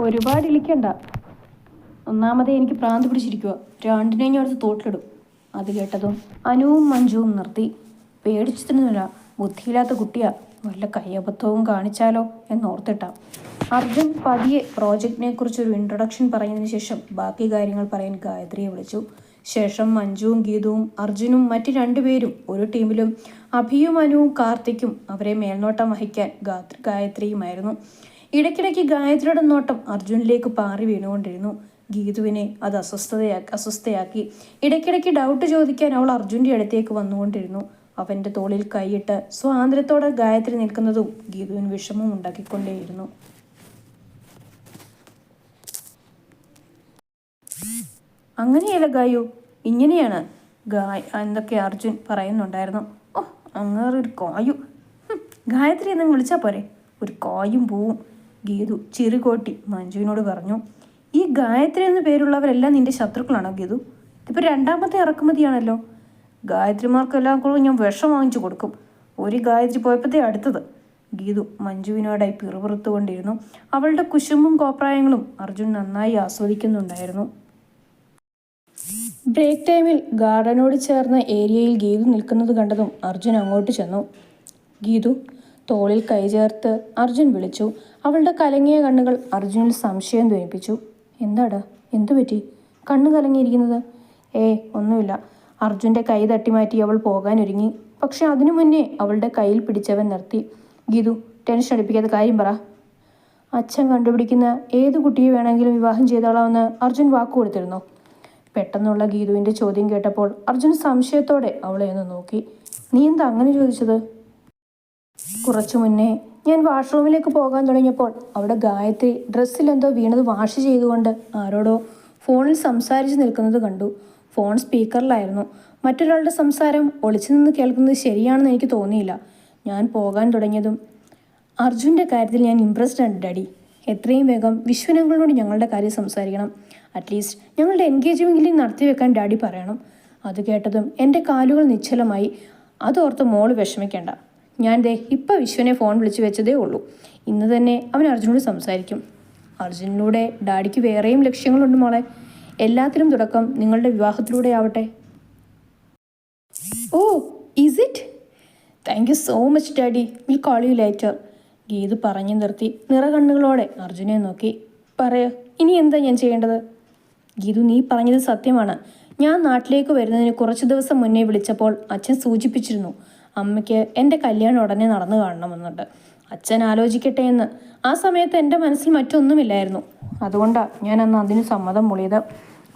ഒരുപാട് ഇളിക്കണ്ട. ഒന്നാമതേ എനിക്ക് പ്രാന്ത് പിടിച്ചിരിക്കുക. രണ്ടിനെ ഞാൻ അടുത്ത് തോട്ടിലിടും. അത് കേട്ടതും അനുവും മഞ്ജുവും നിർത്തി. പേടിച്ചിരുന്നില്ല. ബുദ്ധിയില്ലാത്ത കുട്ടിയാ. വല്ല കയ്യബദ്ധവും കാണിച്ചാലോ എന്നോർത്തിട്ടാ. അർജുൻ പതിയെ പ്രോജക്റ്റിനെ കുറിച്ചൊരു ഇൻട്രൊഡക്ഷൻ പറഞ്ഞതിന് ശേഷം ബാക്കി കാര്യങ്ങൾ പറയാൻ ഗായത്രിയെ വിളിച്ചു. ശേഷം മഞ്ജുവും ഗീതുവും അർജുനും മറ്റ് രണ്ടുപേരും ഒരു ടീമിലും അഭിയും അനുവും കാർത്തിക്കും അവരെ മേൽനോട്ടം വഹിക്കാൻ ഗായത്രിയുമായിരുന്നു. ഇടയ്ക്കിടയ്ക്ക് ഗായത്രിയുടെ നോട്ടം അർജുനിലേക്ക് പാറി വീണുകൊണ്ടിരുന്നു. ഗീതുവിനെ അത് അസ്വസ്ഥയാക്കി. ഇടയ്ക്കിടയ്ക്ക് ഡൗട്ട് ചോദിക്കാൻ അവൾ അർജുൻ്റെ അടുത്തേക്ക് വന്നുകൊണ്ടിരുന്നു. അവൻ്റെ തോളിൽ കൈയിട്ട് സ്വാതന്ത്ര്യത്തോടെ ഗായത്രി നിൽക്കുന്നതും ഗീതുവിന് വിഷമം ഉണ്ടാക്കിക്കൊണ്ടേയിരുന്നു. അങ്ങനെയല്ല ഗായു, ഇങ്ങനെയാണ് എന്തൊക്കെ അർജുൻ പറയുന്നുണ്ടായിരുന്നു. ഓ, അങ്ങനെ ഒരു കായു. ഗായത്രി എന്നങ്ങ് വിളിച്ചാൽ പോരെ, ഒരു കായും പോവും. ഗീതു ചിറുകോട്ടി മഞ്ജുവിനോട് പറഞ്ഞു. ഈ ഗായത്രി എന്ന പേരുള്ളവരെല്ലാം നിന്റെ ശത്രുക്കളാണോ ഗീതു? ഇതിപ്പോൾ രണ്ടാമത്തെ ഇറക്കുമതിയാണല്ലോ. ഗായത്രിമാർക്കെല്ലാം കൂടെ ഞാൻ വിഷം വാങ്ങിച്ചു കൊടുക്കും. ഒരു ഗായത്രി പോയപ്പോഴത്തേ അടുത്തത്. ഗീതു മഞ്ജുവിനോടായി പിറുപിറുത്തുകൊണ്ടിരുന്നു. അവളുടെ കുശുമ്പും കോപ്രായങ്ങളും അർജുൻ നന്നായി ആസ്വദിക്കുന്നുണ്ടായിരുന്നു. ബ്രേക്ക് ടൈമിൽ ഗാർഡനോട് ചേർന്ന ഏരിയയിൽ ഗീതു നിൽക്കുന്നത് കണ്ടതും അർജുൻ അങ്ങോട്ട് ചെന്നു. ഗീതു, തോളിൽ കൈ ചേർത്ത് അർജുൻ വിളിച്ചു. അവളുടെ കലങ്ങിയ കണ്ണുകൾ അർജുനിൽ സംശയം ധ്വനിപ്പിച്ചു. എന്താടാ, എന്തു പറ്റി കണ്ണ് കലങ്ങിയിരിക്കുന്നത്? ഒന്നുമില്ല. അർജുൻ്റെ കൈ തട്ടിമാറ്റി അവൾ പോകാനൊരുങ്ങി. പക്ഷെ അതിനു മുന്നേ അവളുടെ കയ്യിൽ പിടിച്ചവൻ നിർത്തി. ഗീതു, ടെൻഷൻ അടിപ്പിക്കാത്ത കാര്യം പറ. അച്ഛൻ കണ്ടുപിടിക്കുന്ന ഏത് കുട്ടിയെ വേണമെങ്കിലും വിവാഹം ചെയ്തോളാമെന്ന് അർജുൻ വാക്കു കൊടുത്തിരുന്നോ? പെട്ടെന്നുള്ള ഗീതുവിൻ്റെ ചോദ്യം കേട്ടപ്പോൾ അർജുൻ സംശയത്തോടെ അവളെ ഒന്ന് നോക്കി. നീ എന്താ അങ്ങനെ ചോദിച്ചത്? കുറച്ചു മുന്നേ ഞാൻ വാഷ്റൂമിലേക്ക് പോകാൻ തുടങ്ങിയപ്പോൾ അവിടെ ഗായത്രി ഡ്രസ്സിലെന്തോ വീണത് വാഷ് ചെയ്തുകൊണ്ട് ആരോടോ ഫോണിൽ സംസാരിച്ച് നിൽക്കുന്നത് കണ്ടു. ഫോൺ സ്പീക്കറിലായിരുന്നു. മറ്റൊരാളുടെ സംസാരം ഒളിച്ചു നിന്ന് കേൾക്കുന്നത് ശരിയാണെന്ന് എനിക്ക് തോന്നിയില്ല. ഞാൻ പോകാൻ തുടങ്ങിയതും അർജുൻ്റെ കാര്യത്തിൽ ഞാൻ ഇംപ്രസ്ഡ് ആണ് ഡാഡി. എത്രയും വേഗം വിശ്വനങ്ങളോട് ഞങ്ങളുടെ കാര്യം സംസാരിക്കണം. അറ്റ്ലീസ്റ്റ് ഞങ്ങളുടെ എൻഗേജ്മെൻറ്റിൽ നടത്തിവെക്കാൻ ഡാഡി പറയണം. അത് കേട്ടതും എൻ്റെ കാലുകൾ നിശ്ചലമായി. അതോർത്ത് മോള് വിഷമിക്കേണ്ട. ഞാൻ ഇപ്പം വിശ്വനെ ഫോൺ വിളിച്ചു വെച്ചതേ ഉള്ളൂ. ഇന്ന് തന്നെ അവൻ അർജുനോട് സംസാരിക്കും. അർജുനിലൂടെ ഡാഡിക്ക് വേറെയും ലക്ഷ്യങ്ങളുണ്ട് മോളെ. എല്ലാത്തിനും തുടക്കം നിങ്ങളുടെ വിവാഹത്തിലൂടെ ആവട്ടെ. Oh, is it? Thank you so much daddy. Will call you later. Geethu പറഞ്ഞു നിർത്തി നിറകണ്ണുകളോടെ അർജുനെ നോക്കി. പറയ, ഇനി എന്താ ഞാൻ ചെയ്യേണ്ടത്? ഗീതു, നീ പറഞ്ഞത് സത്യമാണ്. ഞാൻ നാട്ടിലേക്ക് വരുന്നതിന് കുറച്ച് ദിവസം മുന്നേ വിളിച്ചപ്പോൾ അച്ഛൻ സൂചിപ്പിച്ചിരുന്നു അമ്മയ്ക്ക് എൻ്റെ കല്യാണം ഉടനെ നടന്നു കാണണമെന്നുണ്ട്. അച്ഛൻ ആലോചിക്കട്ടെ എന്ന്. ആ സമയത്ത് എൻ്റെ മനസ്സിൽ മറ്റൊന്നുമില്ലായിരുന്നു. അതുകൊണ്ടാണ് ഞാൻ അന്ന് അതിന് സമ്മതം മൂളിയത്.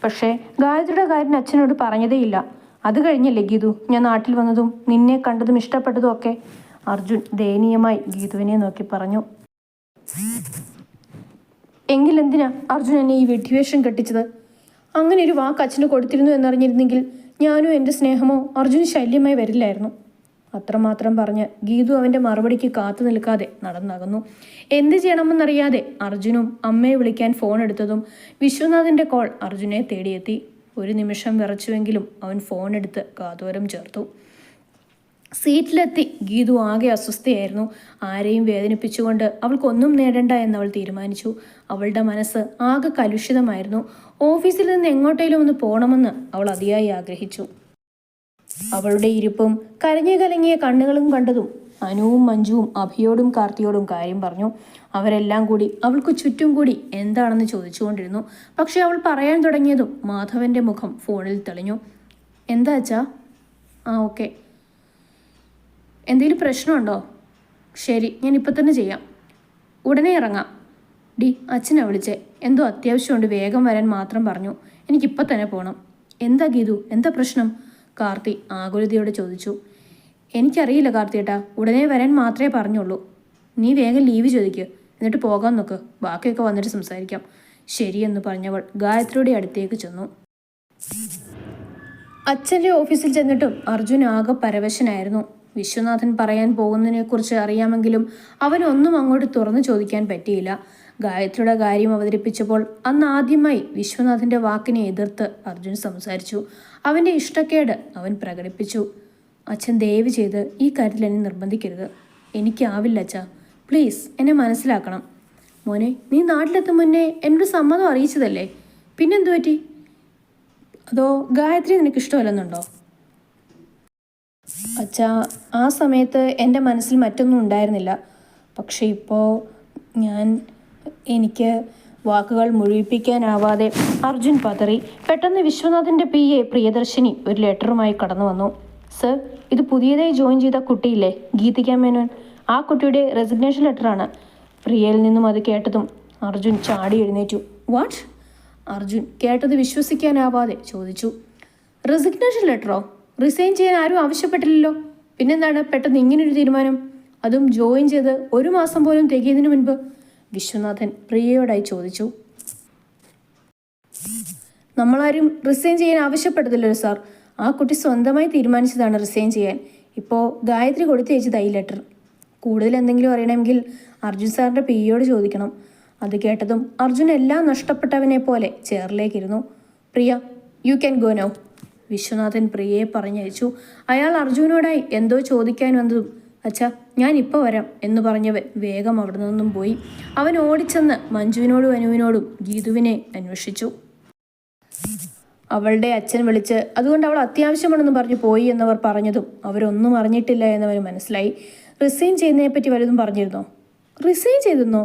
പക്ഷേ ഗായത്രിയുടെ കാര്യം അച്ഛനോട് പറഞ്ഞതേയില്ല. അത് കഴിഞ്ഞല്ലേ ഗീതു ഞാൻ നാട്ടിൽ വന്നതും നിന്നെ കണ്ടതും ഇഷ്ടപ്പെട്ടതും ഒക്കെ. അർജുൻ ദയനീയമായി ഗീതുവിനെ നോക്കി പറഞ്ഞു. എങ്കിലെന്തിനാ അർജുൻ എന്നെ ഈ വെട്ടിവേഷം കെട്ടിച്ചത്? അങ്ങനെ ഒരു വാക്ക് അച്ഛന് കൊടുത്തിരുന്നു എന്നറിഞ്ഞിരുന്നെങ്കിൽ ഞാനും എൻ്റെ സ്നേഹമോ അർജുന് ശല്യമായി വരില്ലായിരുന്നു. അത്രമാത്രം പറഞ്ഞ് ഗീതു അവൻ്റെ മറുപടിക്ക് കാത്തു നിൽക്കാതെ നടന്നകന്നു. എന്ത് ചെയ്യണമെന്നറിയാതെ അർജുനും അമ്മയെ വിളിക്കാൻ ഫോൺ എടുത്തതും വിശ്വനാഥിൻ്റെ കോൾ അർജുനെ തേടിയെത്തി. ഒരു നിമിഷം വിറച്ചുവെങ്കിലും അവൻ ഫോൺ എടുത്ത് കാതോരം ചേർത്തു. സീറ്റിലെത്തി ഗീതു ആകെ അസ്വസ്ഥയായിരുന്നു. ആരെയും വേദനിപ്പിച്ചുകൊണ്ട് അവൾക്കൊന്നും നേടണ്ട എന്നവൾ തീരുമാനിച്ചു. അവളുടെ മനസ്സ് ആകെ കലുഷിതമായിരുന്നു. ഓഫീസിൽ നിന്ന് എങ്ങോട്ടേലും ഒന്ന് പോകണമെന്ന് അവൾ അതിയായി ആഗ്രഹിച്ചു. അവളുടെ ഇരിപ്പും കലങ്ങിയ കണ്ണുകളും കണ്ടതും അനുവും മഞ്ജുവും അഭിയോടും കാർത്തിയോടും കാര്യം പറഞ്ഞു. അവരെല്ലാം കൂടി അവൾക്ക് ചുറ്റും കൂടി എന്താണെന്ന് ചോദിച്ചുകൊണ്ടിരുന്നു. പക്ഷെ അവൾ പറയാൻ തുടങ്ങിയതും മാധവൻ്റെ മുഖം ഫോണിൽ തെളിഞ്ഞു. എന്താ അച്ഛാ? ഓക്കെ. എന്തെങ്കിലും പ്രശ്നമുണ്ടോ? ശരി, ഞാൻ ഇപ്പം തന്നെ ചെയ്യാം. ഉടനെ ഇറങ്ങാം. അച്ഛനെ വിളിച്ചേ. എന്തോ അത്യാവശ്യമുണ്ട്, വേഗം വരാൻ മാത്രം പറഞ്ഞു. എനിക്കിപ്പം തന്നെ പോകണം. എന്താ ഗീതു, എന്താ പ്രശ്നം? കാർത്തി ആകുലതയോടെ ചോദിച്ചു. എനിക്കറിയില്ല കാർത്തിയേട്ടാ, ഉടനെ വരാൻ മാത്രമേ പറഞ്ഞുള്ളൂ. നീ വേഗം ലീവ് ചോദിക്കുക, എന്നിട്ട് പോകാൻ നോക്ക്. ബാക്കിയൊക്കെ വന്നിട്ട് സംസാരിക്കാം. ശരിയെന്ന് പറഞ്ഞവൾ ഗായത്രിയുടെ അടുത്തേക്ക് ചെന്നു. അച്ഛൻ്റെ ഓഫീസിൽ ചെന്നിട്ടും അർജുൻ ആകെ പരവശനായിരുന്നു. വിശ്വനാഥൻ പറയാൻ പോകുന്നതിനെക്കുറിച്ച് അറിയാമെങ്കിലും അവനൊന്നും അങ്ങോട്ട് തുറന്നു ചോദിക്കാൻ പറ്റിയില്ല. ഗായത്രിയുടെ കാര്യം അവതരിപ്പിച്ചപ്പോൾ അന്ന് ആദ്യമായി വിശ്വനാഥിൻ്റെ വാക്കിനെ എതിർത്ത് അർജുൻ സംസാരിച്ചു. അവൻ്റെ ഇഷ്ടക്കേട് അവൻ പ്രകടിപ്പിച്ചു. അച്ഛൻ ദയവ് ചെയ്ത് ഈ കാര്യത്തിൽ എന്നെ നിർബന്ധിക്കരുത്. എനിക്കാവില്ല അച്ഛാ, പ്ലീസ് എന്നെ മനസ്സിലാക്കണം. മോനെ, നീ നാട്ടിലെത്തും മുന്നേ എന്നോട് സമ്മതം അറിയിച്ചതല്ലേ, പിന്നെന്തു പറ്റി? അതോ ഗായത്രി നിനക്ക് ഇഷ്ടമല്ലെന്നുണ്ടോ? അച്ഛാ, ആ സമയത്ത് എൻ്റെ മനസ്സിൽ മറ്റൊന്നും ഉണ്ടായിരുന്നില്ല. പക്ഷേ ഇപ്പോൾ എനിക്ക് വാക്കുകൾ മുഴുവിപ്പിക്കാനാവാതെ അർജുൻ പതറി. പെട്ടെന്ന് വിശ്വനാഥിൻ്റെ PA പ്രിയദർശിനി ഒരു ലെറ്ററുമായി കടന്നു വന്നു. സർ, ഇത് പുതിയതായി ജോയിൻ ചെയ്ത കുട്ടിയില്ലേ, ഗീതിക മേനോൻ, ആ കുട്ടിയുടെ റെസിഗ്നേഷൻ ലെറ്ററാണ്. പ്രിയയിൽ നിന്നും അത് കേട്ടതും അർജുൻ ചാടി എഴുന്നേറ്റു. വാട്ട്? അർജുൻ കേട്ടത് വിശ്വസിക്കാനാവാതെ ചോദിച്ചു. റെസിഗ്നേഷൻ ലെറ്ററോ? റിസൈൻ ചെയ്യാൻ ആരും ആവശ്യപ്പെട്ടില്ലല്ലോ. പിന്നെന്താണ് പെട്ടെന്ന് ഇങ്ങനൊരു തീരുമാനം? അതും ജോയിൻ ചെയ്ത് 1 മാസം പോലും തികയുന്നതിന് മുൻപ്? വിശ്വനാഥൻ പ്രിയയോടായി ചോദിച്ചു. നമ്മളാരും റിസൈൻ ചെയ്യാൻ ആവശ്യപ്പെട്ടതില്ലല്ലോ സാർ. ആ കുട്ടി സ്വന്തമായി തീരുമാനിച്ചതാണ് റിസൈൻ ചെയ്യാൻ. ഇപ്പോൾ ഗായത്രി കൊടുത്തയച്ചതായി ലെറ്റർ. കൂടുതൽ എന്തെങ്കിലും അറിയണമെങ്കിൽ അർജുൻ സാറിൻ്റെ PAയോട് ചോദിക്കണം. അത് കേട്ടതും അർജുൻ എല്ലാം നഷ്ടപ്പെട്ടവനെ പോലെ ചെയറിലേക്കിരുന്നു. Priya, you can go now, Viswanathan പ്രിയയെ പറഞ്ഞയച്ചു. അയാൾ അർജുനോടായി എന്തോ ചോദിക്കാൻ വന്നതും അച്ഛാ ഞാൻ ഇപ്പോൾ വരാം എന്ന് പറഞ്ഞവൻ വേഗം അവിടെ നിന്നും പോയി. അവൻ ഓടിച്ചെന്ന് മഞ്ജുവിനോടും അനുവിനോടും ഗീതുവിനെ അന്വേഷിച്ചു. അവളുടെ അച്ഛൻ വിളിച്ച് അതുകൊണ്ട് അവൾ അത്യാവശ്യമാണെന്ന് പറഞ്ഞു പോയി എന്നവർ പറഞ്ഞതും അവരൊന്നും അറിഞ്ഞിട്ടില്ല എന്നവന് മനസ്സിലായി. റിസൈൻ ചെയ്യുന്നതിനെപ്പറ്റി വല്ലതും പറഞ്ഞിരുന്നോ? റിസൈൻ ചെയ്തെന്നോ?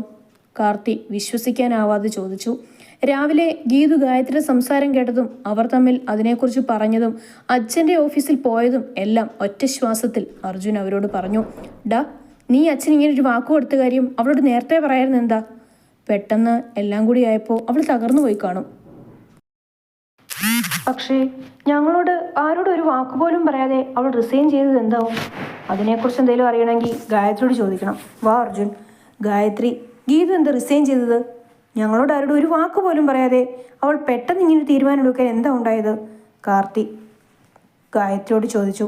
കാർത്തി വിശ്വസിക്കാനാവാതെ ചോദിച്ചു. രാവിലെ ഗീതു ഗായത്രിയുടെ സംസാരം കേട്ടതും അവർ തമ്മിൽ അതിനെക്കുറിച്ച് പറഞ്ഞതും അച്ഛൻ്റെ ഓഫീസിൽ പോയതും എല്ലാം ഒറ്റ ശ്വാസത്തിൽ അർജുൻ അവരോട് പറഞ്ഞു. ഡാ, നീ അച്ഛൻ ഇങ്ങനൊരു വാക്ക് കൊടുത്ത കാര്യം അവളോട് നേരത്തെ പറയായിരുന്നു എന്താ? പെട്ടെന്ന് എല്ലാം കൂടി ആയപ്പോൾ അവൾ തകർന്നു പോയി കാണും. പക്ഷേ ഞങ്ങളോട് ആരോടും ഒരു വാക്കുപോലും പറയാതെ അവൾ റിസൈൻ ചെയ്തത് എന്താവും? അതിനെക്കുറിച്ച് എന്തെങ്കിലും അറിയണമെങ്കിൽ ഗായത്രിയോട് ചോദിക്കണം. വാ അർജുൻ. ഗായത്രി, ഗീതു എന്താ റിസൈൻ ചെയ്തത്? ഞങ്ങളോട് ആരോടും ഒരു വാക്ക് പോലും പറയാതെ അവൾ പെട്ടെന്ന് ഇങ്ങനെ തീരുമാനം എടുക്കാൻ എന്താ ഉണ്ടായത്? കാർത്തിക് ഗായത്രിയോട് ചോദിച്ചു.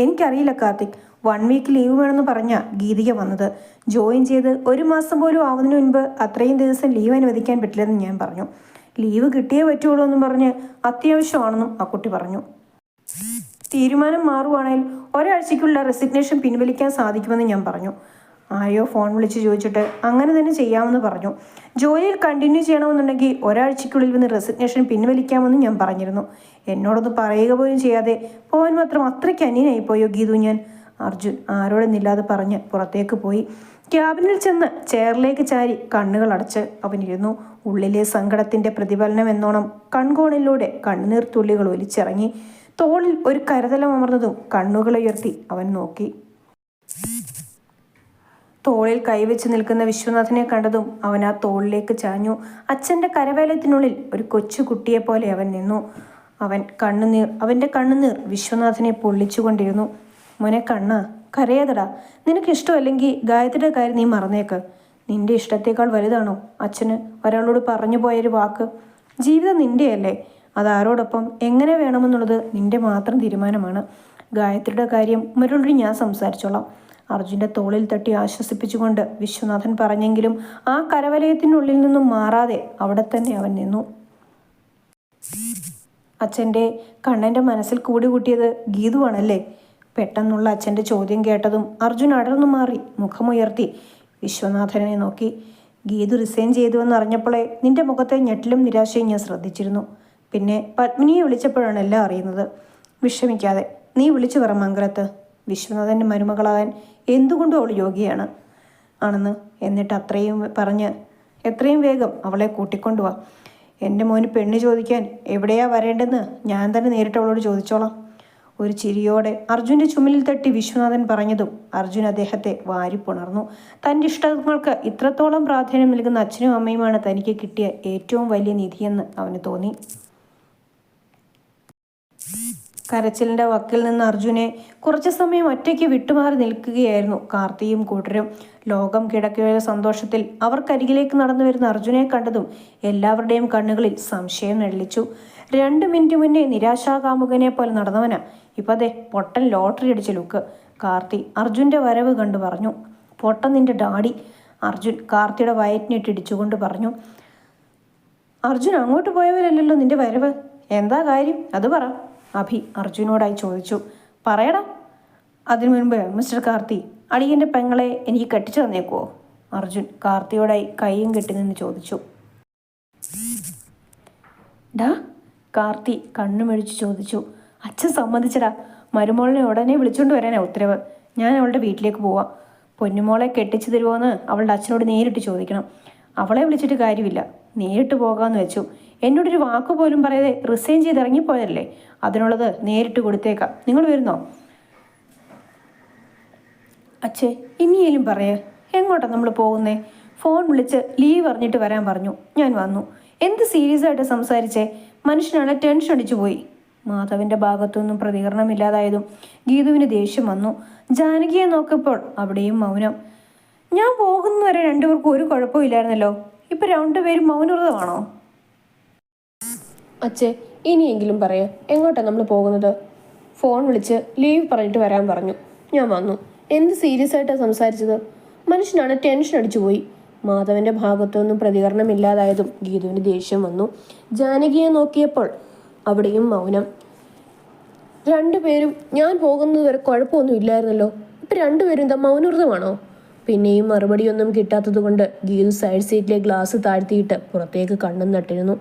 എനിക്കറിയില്ല കാർത്തിക്. 1 വീക്ക് ലീവ് വേണമെന്ന് പറഞ്ഞ ഗീതിക വന്നത്. ജോയിൻ ചെയ്ത് 1 മാസം പോലും ആവുന്നതിന് മുൻപ് അത്രയും ദിവസം ലീവ് അനുവദിക്കാൻ പറ്റില്ലെന്ന് ഞാൻ പറഞ്ഞു. ലീവ് കിട്ടിയേ പറ്റുള്ളൂ എന്നും പറഞ്ഞ് അത്യാവശ്യമാണെന്നും ആ കുട്ടി പറഞ്ഞു. തീരുമാനം മാറുവാണെങ്കിൽ ഒരാഴ്ചയ്ക്കുള്ള റെസിഗ്നേഷൻ പിൻവലിക്കാൻ സാധിക്കുമെന്ന് ഞാൻ പറഞ്ഞു. ആരെയോ ഫോൺ വിളിച്ച് ചോദിച്ചിട്ട് അങ്ങനെ തന്നെ ചെയ്യാമെന്ന് പറഞ്ഞു. ജോലിയിൽ കണ്ടിന്യൂ ചെയ്യണമെന്നുണ്ടെങ്കിൽ ഒരാഴ്ചയ്ക്കുള്ളിൽ വന്ന് റെസിഗ്നേഷൻ പിൻവലിക്കാമെന്ന് ഞാൻ പറഞ്ഞിരുന്നു. എന്നോടൊന്ന് പറയുക പോലും ചെയ്യാതെ പോകാൻ മാത്രം അത്രയ്ക്ക് അന്യനായിപ്പോയോ ഗീതു ഞാൻ? അർജുൻ ആരോടെന്നില്ലാതെ പറഞ്ഞ് പുറത്തേക്ക് പോയി. ക്യാബിനിൽ ചെന്ന് ചെയറിലേക്ക് ചാരി കണ്ണുകൾ അടച്ച് അവനിരുന്നു. ഉള്ളിലെ സങ്കടത്തിൻ്റെ പ്രതിഫലനം എന്നോണം കൺകോണിലൂടെ കണ്ണുനീർ തുള്ളികൾ ഒലിച്ചിറങ്ങി. തോളിൽ ഒരു കരതലം അമർന്നതും കണ്ണുകളുയർത്തി അവൻ നോക്കി. തോളിൽ കൈവച്ച് നിൽക്കുന്ന വിശ്വനാഥനെ കണ്ടതും അവൻ ആ തോളിലേക്ക് ചാഞ്ഞു. അച്ഛൻ്റെ കരവേലത്തിനുള്ളിൽ ഒരു കൊച്ചു കുട്ടിയെപ്പോലെ അവൻ നിന്നു. അവൻ്റെ കണ്ണുനീർ വിശ്വനാഥനെ പൊള്ളിച്ചുകൊണ്ടിരുന്നു. മോനെ കണ്ണ, കരയാതടാ. നിനക്ക് ഇഷ്ടമല്ലെങ്കിൽ ഗായത്രിയുടെ കാര്യം നീ മറന്നേക്ക്. നിന്റെ ഇഷ്ടത്തേക്കാൾ വലുതാണോ അച്ഛന് ഒരാളോട് പറഞ്ഞു പോയൊരു വാക്ക്? ജീവിതം നിൻ്റെയല്ലേ. അതാരോടൊപ്പം എങ്ങനെ വേണമെന്നുള്ളത് നിന്റെ മാത്രം തീരുമാനമാണ്. ഗായത്രിയുടെ കാര്യം മറുപടി ഞാൻ സംസാരിച്ചോളാം. അർജുൻ്റെ തോളിൽ തട്ടി ആശ്വസിപ്പിച്ചുകൊണ്ട് വിശ്വനാഥൻ പറഞ്ഞെങ്കിലും ആ കരവലയത്തിനുള്ളിൽ നിന്നും മാറാതെ അവിടെ തന്നെ അവൻ നിന്നു. അച്ഛൻ്റെ കണ്ണൻ്റെ മനസ്സിൽ കൂട്ടിയത് ഗീതുവാണല്ലേ? പെട്ടെന്നുള്ള അച്ഛൻ്റെ ചോദ്യം കേട്ടതും അർജുൻ അടർന്നു മാറി മുഖമുയർത്തി വിശ്വനാഥനെ നോക്കി. ഗീതു റിസൈൻ ചെയ്തുവെന്ന് അറിഞ്ഞപ്പോഴേ നിന്റെ മുഖത്തെ ഞെട്ടലും നിരാശയും ഞാൻ ശ്രദ്ധിച്ചിരുന്നു. പിന്നെ പത്മിനിയെ വിളിച്ചപ്പോഴാണ് എല്ലാം അറിയുന്നത്. വിഷമിക്കാതെ നീ വിളിച്ചു പറ മംഗലത്ത്. വിശ്വനാഥൻ്റെ മരുമകളാകാൻ എന്തുകൊണ്ടും അവൾ യോഗ്യയാണ് ആണെന്ന്. എന്നിട്ട് എത്രയും വേഗം അവളെ കൂട്ടിക്കൊണ്ടുവാ. എൻ്റെ മോന് പെണ്ണ് ചോദിക്കാൻ എവിടെയാ വരേണ്ടെന്ന് ഞാൻ തന്നെ നേരിട്ട് അവളോട് ചോദിച്ചോളാം. ഒരു ചിരിയോടെ അർജുൻ്റെ ചുമലിൽ തട്ടി വിശ്വനാഥൻ പറഞ്ഞതും അർജുൻ അദ്ദേഹത്തെ വാരിപ്പുണർന്നു. തൻ്റെ ഇഷ്ടങ്ങൾക്ക് ഇത്രത്തോളം പ്രാധാന്യം നൽകുന്ന അച്ഛനും അമ്മയുമാണ് തനിക്ക് കിട്ടിയ ഏറ്റവും വലിയ നിധിയെന്ന് അവന് തോന്നി. കരച്ചിലിൻ്റെ വക്കിൽ നിന്ന് അർജുനെ കുറച്ചു സമയം ഒറ്റയ്ക്ക് വിട്ടുമാറി നിൽക്കുകയായിരുന്നു കാർത്തിയും കൂട്ടരും. ലോകം കിടക്കയുടെ സന്തോഷത്തിൽ അവർക്കരികിലേക്ക് നടന്നു വരുന്ന അർജുനെ കണ്ടതും എല്ലാവരുടെയും കണ്ണുകളിൽ സംശയം നെള്ളിച്ചു. 2 മിനിറ്റ് മുന്നേ നിരാശാകാമുകനെ പോലെ നടന്നവനാ ഇപ്പം അതെ പൊട്ടൻ ലോട്ടറി അടിച്ച ലുക്ക്. കാർത്തി അർജുൻ്റെ വരവ് കണ്ടു പറഞ്ഞു. പൊട്ടൻ നിന്റെ ഡാഡി, അർജുൻ കാർത്തിയുടെ വയറ്റിനിട്ടിടിച്ചുകൊണ്ട് പറഞ്ഞു. അർജുൻ അങ്ങോട്ട് പോയവരല്ലല്ലോ നിന്റെ വരവ്, എന്താ കാര്യം അത് പറ, അഭി അർജുനോടായി ചോദിച്ചു. പറയടാ. അതിനു മുൻപ് മിസ്റ്റർ കാർത്തി, അളിയൻ്റെ പെങ്ങളെ എനിക്ക് കെട്ടിച്ചു തന്നേക്കുമോ? അർജുൻ കാർത്തിയോടായി കൈയും കെട്ടി നിന്ന് ചോദിച്ചു. ഡാ, കാർത്തി കണ്ണുമെഴിച്ച് ചോദിച്ചു. അച്ഛൻ സമ്മതിച്ചടാ. മരുമോളിനെ ഉടനെ വിളിച്ചുകൊണ്ട് വരാനാ ഉത്തരവ്. ഞാൻ അവളുടെ വീട്ടിലേക്ക് പോവാം. പൊന്നുമോളെ കെട്ടിച്ചു തരുമോയെന്ന് അവളുടെ അച്ഛനോട് നേരിട്ട് ചോദിക്കണം. അവളെ വിളിച്ചിട്ട് കാര്യമില്ല, നേരിട്ട് പോകാമെന്ന് വെച്ചു. എന്നോടൊരു വാക്ക് പോലും പറയാതെ റിസൈൻ ചെയ്ത് ഇറങ്ങിപ്പോയതല്ലേ, അതിനുള്ളത് നേരിട്ട് കൊടുത്തേക്കാം. നിങ്ങൾ വരുന്നോ? അച്ഛേ, ഇനിയേലും പറയേ, എങ്ങോട്ടാണ് നമ്മൾ പോകുന്നേ? ഫോൺ വിളിച്ച് ലീവ് അറിഞ്ഞിട്ട് വരാൻ പറഞ്ഞു. ഞാൻ വന്നു. എന്ത് സീരിയസ് ആയിട്ട് സംസാരിച്ചേ? മനുഷ്യനാണ് ടെൻഷൻ അടിച്ചു പോയി. മാധവന്റെ ഭാഗത്തുനിന്നും പ്രതികരണമില്ലാതായതും ഗീതുവിന് ദേഷ്യം വന്നു. ജാനകിയെ നോക്കിയപ്പോൾ അവിടെയും മൗനം. ഞാൻ പോകുന്നവരെ രണ്ടുപേർക്കും ഒരു കുഴപ്പമില്ലായിരുന്നല്ലോ, ഇപ്പൊ രണ്ടുപേരും മൗനവ്രതമാണോ? അച്ഛേ, ഇനിയെങ്കിലും പറയേ, എങ്ങോട്ടാണ് നമ്മൾ പോകുന്നത്? ഫോൺ വിളിച്ച് ലീവ് പറഞ്ഞിട്ട് വരാൻ പറഞ്ഞു. ഞാൻ വന്നു. എന്ത് സീരിയസ് ആയിട്ടാണ് സംസാരിച്ചത്? മനുഷ്യനാണ് ടെൻഷൻ അടിച്ചു പോയി. മാധവന്റെ ഭാഗത്തുനിന്നും പ്രതികരണമില്ലാതായതും ഗീതുവിന് ദേഷ്യം വന്നു. ജാനകിയെ നോക്കിയപ്പോൾ അവിടെയും മൗനം. രണ്ടുപേരും ഞാൻ പോകുന്നത് വരെ കുഴപ്പമൊന്നും ഇല്ലായിരുന്നല്ലോ, ഇപ്പം രണ്ടുപേരും എന്താ മൗനവ്രതമാണോ? പിന്നെയും മറുപടിയൊന്നും കിട്ടാത്തത് കൊണ്ട് ഗീതു സൈഡ് സീറ്റിലെ ഗ്ലാസ് താഴ്ത്തിയിട്ട് പുറത്തേക്ക് കണ്ണും നട്ടിരുന്നു.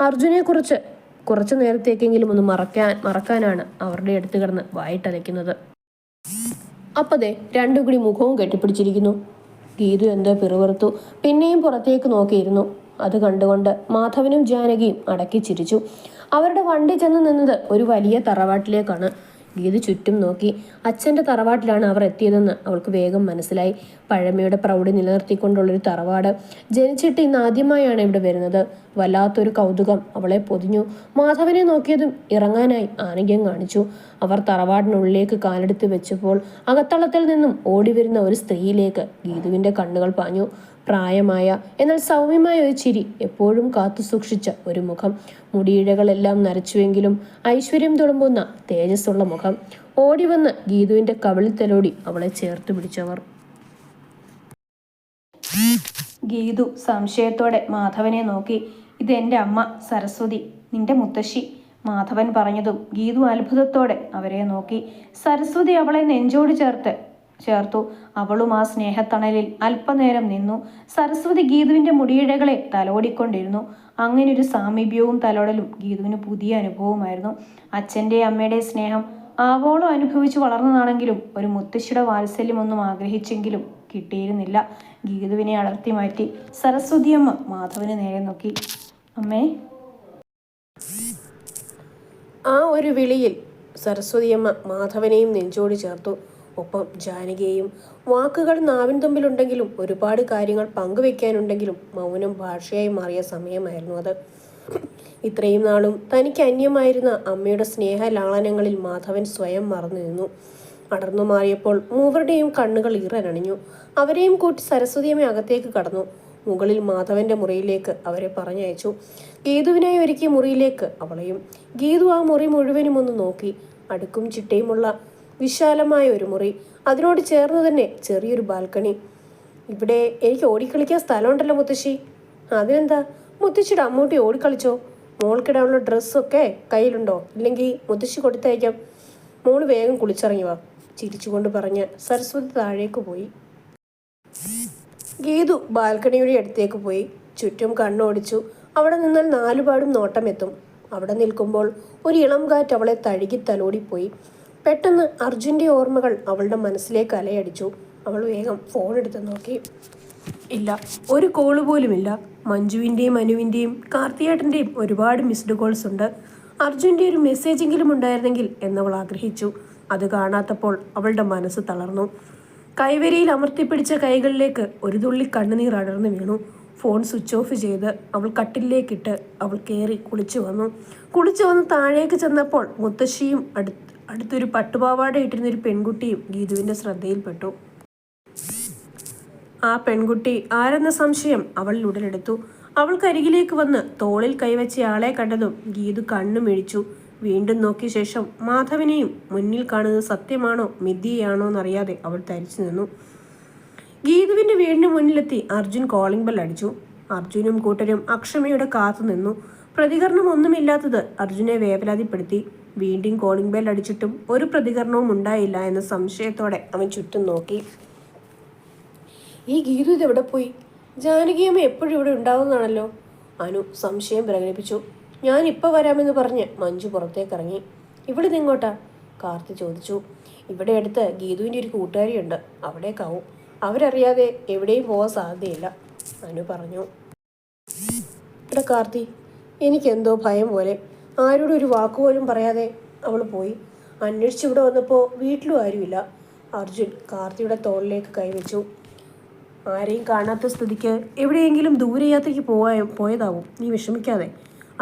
അർജുനെക്കുറിച്ച് കുറച്ചു നേരത്തേക്കെങ്കിലും ഒന്ന് മറക്കാനാണ് അവരുടെ അടുത്ത് കിടന്ന് വായിട്ടലയ്ക്കുന്നത്. അപ്പതേ രണ്ടും കൂടി മുഖവും കെട്ടിപ്പിടിച്ചിരിക്കുന്നു. ഗീതു എന്തോ പിറുപിറുത്തു. പിന്നെയും പുറത്തേക്ക് നോക്കിയിരുന്നു. അത് കണ്ടുകൊണ്ട് മാധവനും ജാനകിയും അടക്കി ചിരിച്ചു. അവരുടെ വണ്ടി ചെന്ന് നിന്നത് ഒരു വലിയ തറവാട്ടിലേക്കാണ്. ഗീതു ചുറ്റും നോക്കി. അച്ഛൻ്റെ തറവാട്ടിലാണ് അവർ എത്തിയതെന്ന് അവൾക്ക് വേഗം മനസ്സിലായി. പഴമയുടെ പ്രൗഢി നിലനിർത്തിക്കൊണ്ടുള്ളൊരു തറവാട്. ജനിച്ചിട്ട് ഇന്ന് ആദ്യമായാണ് ഇവിടെ വരുന്നത്. വല്ലാത്തൊരു കൗതുകം അവളെ പൊതിഞ്ഞു. മാധവനെ നോക്കിയതും ഇറങ്ങാനായി ആനന്ദം കാണിച്ചു. അവർ തറവാടിനുള്ളിലേക്ക് കാലെടുത്ത് വെച്ചപ്പോൾ അകത്തളത്തിൽ നിന്നും ഓടിവരുന്ന ഒരു സ്ത്രീയിലേക്ക് ഗീതുവിൻ്റെ കണ്ണുകൾ പാഞ്ഞു. പ്രായമായ എന്നാൽ സൗമ്യമായ ഒരു ചിരി, എപ്പോഴും കാത്തു സൂക്ഷിച്ച ഒരു മുഖം. മുടിയിഴകളെല്ലാം നരച്ചുവെങ്കിലും ഐശ്വര്യം തുളുമ്പുന്ന തേജസ്സുള്ള മുഖം. ഓടിവന്ന് ഗീതുവിൻ്റെ കവിളിൽ തലോടി അവളെ ചേർത്ത് പിടിച്ചവർ. ഗീതു സംശയത്തോടെ മാധവനെ നോക്കി. ഇതെൻ്റെ അമ്മ സരസ്വതി, നിന്റെ മുത്തശ്ശി. മാധവൻ പറഞ്ഞതും ഗീതു അത്ഭുതത്തോടെ അവരെ നോക്കി. സരസ്വതി അവളെ നെഞ്ചോട് ചേർത്തു. അവളും ആ സ്നേഹത്തണലിൽ അല്പനേരം നിന്നു. സരസ്വതി ഗീതുവിൻ്റെ മുടിയിഴകളെ തലോടിക്കൊണ്ടിരുന്നു. അങ്ങനൊരു സാമീപ്യവും തലോടലും ഗീതുവിന് പുതിയ അനുഭവമായിരുന്നു. അച്ഛൻ്റെ അമ്മയുടെ സ്നേഹം ആവോളം അനുഭവിച്ചു വളർന്നതാണെങ്കിലും ഒരു മുത്തശ്ശിയുടെ വാത്സല്യമൊന്നും ആഗ്രഹിച്ചെങ്കിലും കിട്ടിയിരുന്നില്ല. ഗീതുവിനെ അടർത്തി മാറ്റി സരസ്വതിയമ്മ മാധവന് നേരെ നോക്കി. അമ്മേ. ആ ഒരു വിളിയിൽ സരസ്വതിയമ്മ മാധവനെയും നെഞ്ചോട് ചേർത്തു. ഒപ്പം ജാനകിയെയും. വാക്കുകൾ നാവിൻ തുമ്പിലുണ്ടെങ്കിലും ഒരുപാട് കാര്യങ്ങൾ പങ്കുവെക്കാനുണ്ടെങ്കിലും മൗനം ഭാഷയായി മാറിയ സമയമായിരുന്നു അത്. ഇത്രയും നാളും തനിക്ക് അന്യമായിരുന്ന അമ്മയുടെ സ്നേഹലാളനങ്ങളിൽ മാധവൻ സ്വയം മറന്നു നിന്നു. അടർന്നു മാറിയപ്പോൾ മൂവരുടെയും കണ്ണുകൾ ഈറനണിഞ്ഞു. അവരെയും കൂട്ടി സരസ്വതിയമ്മ അകത്തേക്ക് കടന്നു. മുകളിൽ മാധവന്റെ മുറിയിലേക്ക് അവരെ പറഞ്ഞയച്ചു. ഗീതുവിനായി ഒരുക്കിയ മുറിയിലേക്ക് അവളെയും. ഗീതു ആ മുറി മുഴുവനും ഒന്ന് നോക്കി. അടുക്കും ചിട്ടയുമുള്ള വിശാലമായ ഒരു മുറി, അതിനോട് ചേർന്ന് തന്നെ ചെറിയൊരു ബാൽക്കണി. ഇവിടെ എനിക്ക് ഓടിക്കളിക്കാൻ സ്ഥലമുണ്ടല്ലോ മുത്തശ്ശി. അതിനെന്താ, മുത്തശ്ശിയുടെ അമ്മൂട്ടി ഓടിക്കളിച്ചോ. മോൾക്കിടാനുള്ള ഡ്രസ്സൊക്കെ കയ്യിലുണ്ടോ? ഇല്ലെങ്കിൽ മുത്തശ്ശി കൊടുത്തയക്കാം. മോള് വേഗം കുളിച്ചിറങ്ങി വാ, ചിരിച്ചുകൊണ്ട് പറഞ്ഞ് സരസ്വതി താഴേക്ക് പോയി. ഗീതു ബാൽക്കണിയുടെ അടുത്തേക്ക് പോയി. ചുറ്റും കണ്ണോടിച്ചു. അവിടെ നിന്നാൽ നാലുപാടും നോട്ടമെത്തും. അവിടെ നിൽക്കുമ്പോൾ ഒരു ഇളം കാറ്റ് അവളെ തഴുകി തലോടിപ്പോയി. പെട്ടെന്ന് അർജുൻ്റെ ഓർമ്മകൾ അവളുടെ മനസ്സിലേക്ക് അലയടിച്ചു. അവൾ വേഗം ഫോൺ എടുത്ത് നോക്കി. ഇല്ല, ഒരു കോള് പോലുമില്ല. മഞ്ജുവിൻ്റെയും അനുവിൻ്റെയും കാർത്തിയേട്ടൻ്റെയും ഒരുപാട് മിസ്ഡ് കോൾസ് ഉണ്ട്. അർജുൻ്റെ ഒരു മെസ്സേജെങ്കിലും ഉണ്ടായിരുന്നെങ്കിൽ എന്നവൾ ആഗ്രഹിച്ചു. അത് കാണാത്തപ്പോൾ അവളുടെ മനസ്സ് തളർന്നു. കൈവരിയിൽ അമർത്തിപ്പിടിച്ച കൈകളിലേക്ക് ഒരു തുള്ളി കണ്ണുനീർ അടർന്നു വീണു. ഫോൺ സ്വിച്ച് ഓഫ് ചെയ്ത് അവൾ കട്ടിലേക്കിട്ട് അവൾ കയറി കുളിച്ചു വന്ന് താഴേക്ക് ചെന്നപ്പോൾ മുത്തശ്ശിയും അടുത്തൊരു പട്ടുപാവാട ഇട്ടിരുന്നൊരു പെൺകുട്ടിയും ഗീതുവിൻ്റെ ശ്രദ്ധയിൽപ്പെട്ടു. ആ പെൺകുട്ടി ആരെന്ന സംശയം അവളിൽ ഉടലെടുത്തു. അവൾക്കരികിലേക്ക് വന്ന് തോളിൽ കൈവച്ച ആളെ കണ്ടതും ഗീതു കണ്ണുമിഴിച്ചു. വീണ്ടും നോക്കിയ ശേഷം മാധവനെയും. മുന്നിൽ കാണുന്നത് സത്യമാണോ മിഥ്യയാണോ എന്നറിയാതെ അവൾ തരിച്ചു നിന്നു. ഗീതുവിൻ്റെ വീടിന് മുന്നിലെത്തി അർജുൻ കോളിംഗ് ബെൽ അടിച്ചു. അർജുനും കൂട്ടരും അക്ഷമയോടെ കാത്തു നിന്നു. പ്രതികരണം ഒന്നുമില്ലാത്തത് അർജുനെ വേവലാതിപ്പെടുത്തി. വീണ്ടും കോളിംഗ് ബെൽ അടിച്ചിട്ടും ഒരു പ്രതികരണവും ഉണ്ടായില്ല എന്ന സംശയത്തോടെ അവൻ ചുറ്റും നോക്കി. ഈ ഗീതു ഇതെവിടെ പോയി? ജാനകിയമ്മ എപ്പോഴും ഇവിടെ ഉണ്ടാവുന്നതാണല്ലോ. അനു സംശയം പ്രകടിപ്പിച്ചു. ഞാൻ ഇപ്പോൾ വരാമെന്ന് പറഞ്ഞ് മഞ്ജു പുറത്തേക്ക് ഇറങ്ങി. ഇവിടെ നിങ്ങോട്ടാ? കാർത്തി ചോദിച്ചു. ഇവിടെ അടുത്ത് ഗീതുവിൻ്റെ ഒരു കൂട്ടുകാരിയുണ്ട്, അവിടേക്കാവും. അവരറിയാതെ എവിടെയും പോകാൻ സാധ്യതയില്ല, അനു പറഞ്ഞു. എടാ കാർത്തി, എനിക്കെന്തോ ഭയം പോലെ. ആരോടും ഒരു വാക്കുപോലും പറയാതെ അവൾ പോയി. അന്വേഷിച്ചിവിടെ വന്നപ്പോൾ വീട്ടിലും ആരുമില്ല. അർജുൻ കാർത്തിയുടെ തോളിലേക്ക് കൈവച്ചു. ആരെയും കാണാത്ത സ്ഥിതിക്ക് എവിടെയെങ്കിലും ദൂരയാത്രയ്ക്ക് പോയതാവും, നീ വിഷമിക്കാതെ.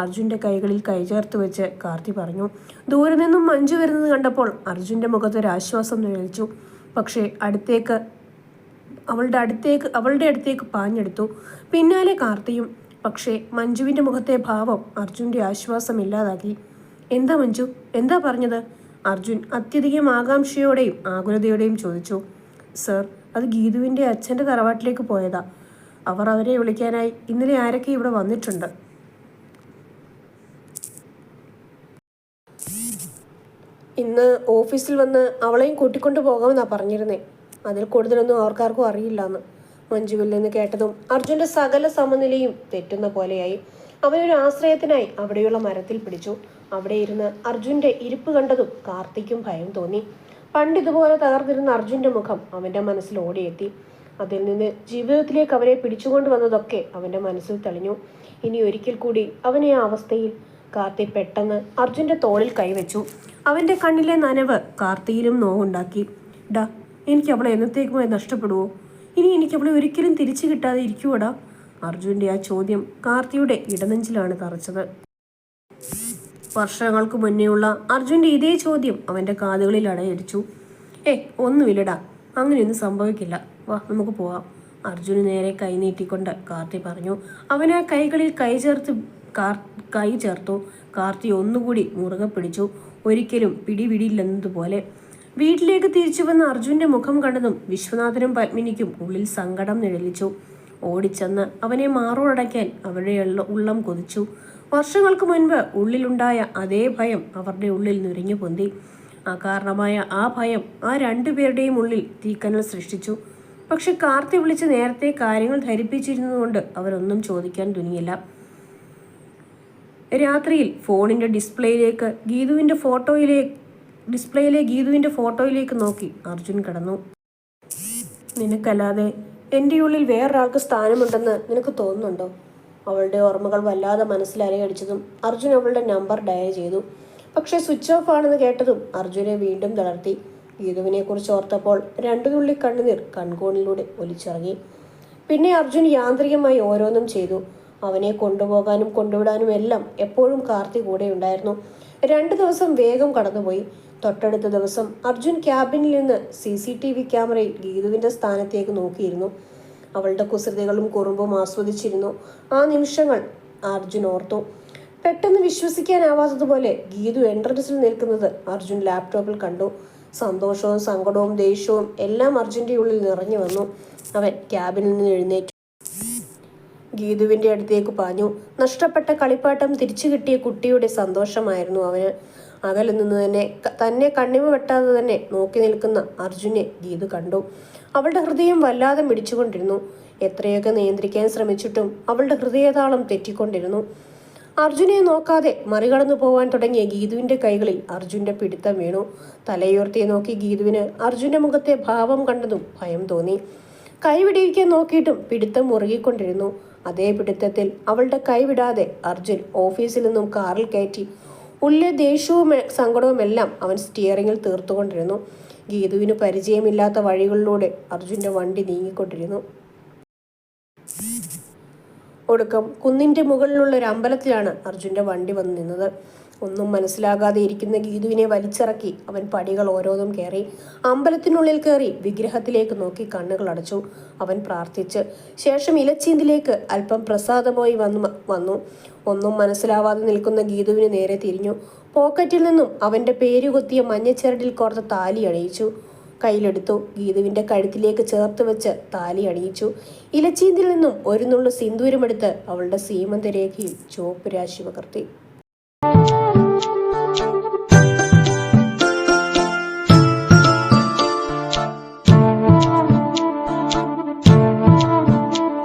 അർജുൻ്റെ കൈകളിൽ കൈ ചേർത്ത് വെച്ച് കാർത്തി പറഞ്ഞു. ദൂരെ നിന്നും മഞ്ജു വരുന്നത് കണ്ടപ്പോൾ അർജുൻ്റെ മുഖത്തൊരു ആശ്വാസം നിഴലിച്ചു. പക്ഷേ അവളുടെ അടുത്തേക്ക് പാഞ്ഞെടുത്തു. പിന്നാലെ കാർത്തിയും. പക്ഷേ മഞ്ജുവിൻ്റെ മുഖത്തെ ഭാവം അർജുൻ്റെ ആശ്വാസം ഇല്ലാതാക്കി. എന്താ മഞ്ജു, എന്താ പറഞ്ഞത്? അർജുൻ അത്യധികം ആകാംക്ഷയോടെയും ആകുലതയോടെയും ചോദിച്ചു. സർ, അത് ഗീതുവിൻ്റെ അച്ഛൻ്റെ തറവാട്ടിലേക്ക് പോയതാ. അവർ അവരെ വിളിക്കാനായി ഇന്നലെ ആരൊക്കെ ഇവിടെ വന്നിട്ടുണ്ട്. ഇന്ന് ഓഫീസിൽ വന്ന് അവളെയും കൂട്ടിക്കൊണ്ടു പോകാമെന്നാണ് പറഞ്ഞിരുന്നേ. അതിൽ കൂടുതലൊന്നും അവർക്കാർക്കും അറിയില്ലെന്ന് മഞ്ജുവിൽ നിന്ന് കേട്ടതും അർജുൻ്റെ സകല സമനിലയും തെറ്റുന്ന പോലെയായി. അവനൊരു ആശ്രയത്തിനായി അവിടെയുള്ള മരത്തിൽ പിടിച്ചു. അവിടെ ഇരുന്ന് അർജുൻ്റെ ഇരിപ്പ് കണ്ടതും കാർത്തിക്കും ഭയം തോന്നി. പണ്ടിതുപോലെ തകർന്നിരുന്ന അർജുൻ്റെ മുഖം അവൻ്റെ മനസ്സിൽ ഓടിയെത്തി. അതിൽ നിന്ന് ജീവിതത്തിലേക്ക് അവരെ പിടിച്ചുകൊണ്ട് വന്നതൊക്കെ അവൻ്റെ മനസ്സിൽ തെളിഞ്ഞു. ഇനി ഒരിക്കൽ കൂടി അവനെ ആ അവസ്ഥയിൽ. കാർത്തി പെട്ടെന്ന് അർജുൻ്റെ തോളിൽ കൈവച്ചു. അവൻ്റെ കണ്ണിലെ നനവ് കാർത്തിയിലും നോവുണ്ടാക്കി. ഡാ, എനിക്ക് അവളെ എന്നത്തേക്കുമായി നഷ്ടപ്പെടുവോ? ഇനി എനിക്ക് അവളെ ഒരിക്കലും തിരിച്ചു കിട്ടാതെ ഇരിക്കുവോടാ? അർജുൻ്റെ ആ ചോദ്യം കാർത്തിയുടെ ഇടനെഞ്ചിലാണ് തറച്ചത്. വർഷങ്ങൾക്ക് മുന്നേയുള്ള അർജുൻ്റെ ഇതേ ചോദ്യം അവൻ്റെ കാതുകളിൽ അടയടിച്ചു. ഒന്നുമില്ലടാ, അങ്ങനെയൊന്നും സംഭവിക്കില്ല, വാ നമുക്ക് പോവാം. അർജുന് നേരെ കൈ നീട്ടിക്കൊണ്ട് കാർത്തി പറഞ്ഞു. അവൻ ആ കൈകളിൽ കൈ ചേർത്തു. കാർത്തി ഒന്നുകൂടി മുറുകെ പിടിച്ചു, ഒരിക്കലും പിടിവിടില്ലെന്നതുപോലെ. വീട്ടിലേക്ക് തിരിച്ചു വന്ന അർജുൻ്റെ മുഖം കണ്ടതും വിശ്വനാഥനും പത്മിനിക്കും ഉള്ളിൽ സങ്കടം നിഴലിച്ചു. ഓടിച്ചെന്ന് അവനെ മാറോടയ്ക്കാൻ അവരുടെ ഉള്ളം കൊതിച്ചു. വർഷങ്ങൾക്ക് മുൻപ് ഉള്ളിലുണ്ടായ അതേ ഭയം അവരുടെ ഉള്ളിൽ നുരഞ്ഞു പൊന്തി. അകാരണമായ ആ ഭയം ആ രണ്ടുപേരുടെയും ഉള്ളിൽ തീക്കനൽ സൃഷ്ടിച്ചു. പക്ഷെ കാർത്തി വിളിച്ച് നേരത്തെ കാര്യങ്ങൾ ധരിപ്പിച്ചിരുന്നതുകൊണ്ട് അവരൊന്നും ചോദിക്കാൻ തുനിയില്ല. രാത്രിയിൽ ഫോണിൻ്റെ ഡിസ്പ്ലേയിലെ ഗീതുവിൻ്റെ ഫോട്ടോയിലേക്ക് നോക്കി അർജുൻ കിടന്നു. നിനക്കല്ലാതെ എൻ്റെ ഉള്ളിൽ വേറൊരാൾക്ക് സ്ഥാനമുണ്ടെന്ന് നിനക്ക് തോന്നുന്നുണ്ടോ? അവളുടെ ഓർമ്മകൾ വല്ലാതെ മനസ്സിലരയടിച്ചതും അർജുൻ അവളുടെ നമ്പർ ഡയൽ ചെയ്തു. പക്ഷേ സ്വിച്ച് ഓഫ് ആണെന്ന് കേട്ടതും അർജുനെ വീണ്ടും തളർത്തി. ഗീതുവിനെ കുറിച്ച് ഓർത്തപ്പോൾ രണ്ടു തുള്ളി കണ്ണുനീർ കൺകോണിലൂടെ ഒലിച്ചിറങ്ങി. പിന്നെ അർജുൻ യാന്ത്രികമായി ഓരോന്നും ചെയ്തു. അവനെ കൊണ്ടുപോകാനും കൊണ്ടുവിടാനും എല്ലാം എപ്പോഴും കാർത്തി കൂടെ ഉണ്ടായിരുന്നു. 2 ദിവസം വേഗം കടന്നുപോയി. തൊട്ടടുത്ത ദിവസം അർജുൻ ക്യാബിനിൽ നിന്ന് CCTV ക്യാമറയിൽ ഗീതുവിൻ്റെ സ്ഥാനത്തേക്ക് നോക്കിയിരുന്നു. അവളുടെ കുസൃതികളും കുറുമ്പും ആസ്വദിച്ചിരുന്നു. ആ നിമിഷങ്ങൾ അർജുൻ ഓർത്തു. പെട്ടെന്ന് വിശ്വസിക്കാനാവാത്തതുപോലെ ഗീതു എൻട്രൻസിൽ നിൽക്കുന്നത് അർജുൻ ലാപ്ടോപ്പിൽ കണ്ടു. സന്തോഷവും സങ്കടവും ദേഷ്യവും എല്ലാം അർജുൻ്റെ ഉള്ളിൽ നിറഞ്ഞു വന്നു. അവൻ ക്യാബിനിൽ നിന്ന് എഴുന്നേറ്റു. ഗീതുവിൻ്റെ അടുത്തേക്ക് പാഞ്ഞു. നഷ്ടപ്പെട്ട കളിപ്പാട്ടം തിരിച്ചു കിട്ടിയ കുട്ടിയുടെ സന്തോഷമായിരുന്നു അവന്. അകലിൽ നിന്ന് തന്നെ കണ്ണിമ വെട്ടാതെ തന്നെ നോക്കി നിൽക്കുന്ന അർജുനെ ഗീതു കണ്ടു. അവളുടെ ഹൃദയം വല്ലാതെ മിടിച്ചുകൊണ്ടിരുന്നു. എത്രയൊക്കെ നിയന്ത്രിക്കാൻ ശ്രമിച്ചിട്ടും അവളുടെ ഹൃദയതാളം തെറ്റിക്കൊണ്ടിരുന്നു. അർജുനെ നോക്കാതെ മറികടന്നു പോവാൻ തുടങ്ങിയ ഗീതുവിൻ്റെ കൈകളിൽ അർജുൻ്റെ പിടുത്തം വീണു. തലയുയർത്തി നോക്കി ഗീതുവിന് അർജുൻ്റെ മുഖത്തെ ഭാവം കണ്ടതും ഭയം തോന്നി. കൈവിടിയിക്കാൻ നോക്കിയിട്ടും പിടുത്തം മുറുകിക്കൊണ്ടിരുന്നു. അതേ പിടുത്തത്തിൽ അവളുടെ കൈവിടാതെ അർജുൻ ഓഫീസിൽ നിന്നും കാറിൽ കയറ്റി. ഉള്ളിലെ ദേഷ്യവും സങ്കടവും എല്ലാം അവൻ സ്റ്റിയറിങ്ങിൽ തീർത്തുകൊണ്ടിരുന്നു. ഗീതുവിന് പരിചയമില്ലാത്ത വഴികളിലൂടെ അർജുൻ്റെ വണ്ടി നീങ്ങിക്കൊണ്ടിരുന്നു. ഒടുക്കം കുന്നിൻ്റെ മുകളിലുള്ള ഒരു അമ്പലത്തിലാണ് അർജുൻ്റെ വണ്ടി വന്ന് നിന്നത്. ഒന്നും മനസ്സിലാകാതെ ഇരിക്കുന്ന ഗീതുവിനെ വലിച്ചിറക്കി അവൻ പടികൾ ഓരോന്നും കയറി. അമ്പലത്തിനുള്ളിൽ കയറി വിഗ്രഹത്തിലേക്ക് നോക്കി അടച്ചു. അവൻ പ്രാർത്ഥിച്ച് ശേഷം ഇലച്ചീന്തിലേക്ക് അല്പം പ്രസാദമായി വന്നു. ഒന്നും മനസ്സിലാവാതെ നിൽക്കുന്ന ഗീതുവിന് നേരെ തിരിഞ്ഞു. പോക്കറ്റിൽ നിന്നും അവൻ്റെ പേര് കൊത്തിയ മഞ്ഞച്ചരടിൽ കോർത്ത താലി അണിയിച്ചു. കയ്യിലെടുത്തു. ഗീതുവിൻ്റെ കഴുത്തിലേക്ക് ചേർത്ത് വെച്ച് താലി അണിയിച്ചു. ഇലച്ചീന്തിൽ നിന്നും ഒരു നുള്ളു സിന്ദൂരമെടുത്ത് അവളുടെ സീമന്തരേഖയിൽ ചുവപ്പ് രാശി പകർത്തി.